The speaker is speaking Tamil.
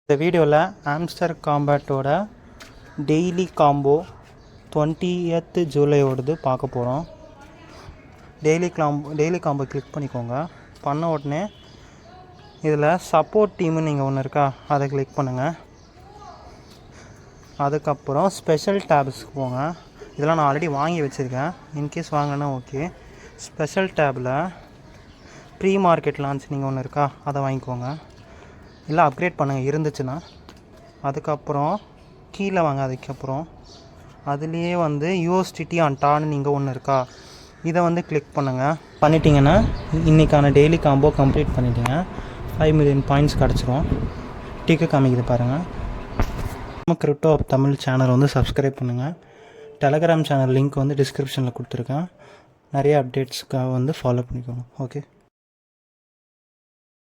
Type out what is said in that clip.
இந்த வீடியோவில் ஆம்ஸ்டர் காம்பேட்டோட டெய்லி காம்போ 20th ஜூலையோடது பார்க்க போகிறோம். டெய்லி காம்போ கிளிக் பண்ணிக்கோங்க. பண்ண உடனே இதில் சப்போர்ட் டீம்னு நீங்கள் ஒன்று இருக்கா, அதை கிளிக் பண்ணுங்கள். அதுக்கப்புறம் ஸ்பெஷல் டேப்ஸ்க்கு போங்க. இதெல்லாம் நான் ஆல்ரெடி வாங்கி வச்சுருக்கேன். இன்கேஸ் வாங்கினா okay. Special table pre market launch நீங்கள் ஒன்று இருக்கா, அதை வாங்கிக்கோங்க. இல்லை அப்கிரேட் பண்ணுங்கள் இருந்துச்சுன்னா. அதுக்கப்புறம் கீழே வாங்க. அதுக்கப்புறம் அதுலேயே யூஎஸ்டிடி அண்ட் டான்னு நீங்கள் ஒன்று இருக்கா, இதை கிளிக் பண்ணுங்கள். பண்ணிட்டீங்கன்னா இன்றைக்கான டெய்லி காம்போ கம்ப்ளீட் பண்ணிட்டீங்க. 5 மில்லியன் பாயிண்ட்ஸ் கிடச்சிரும். டிக்கு காமிக்குது பாருங்கள். நம்ம கிரிப்டோ தமிழ் சேனல் சப்ஸ்கிரைப் பண்ணுங்கள். டெலகிராம் சேனல் லிங்க் டிஸ்கிரிப்ஷனில் கொடுத்துருக்கேன். நிறைய அப்டேட்ஸ்க்காக ஃபாலோ பண்ணிக்கோங்க. ஓகே.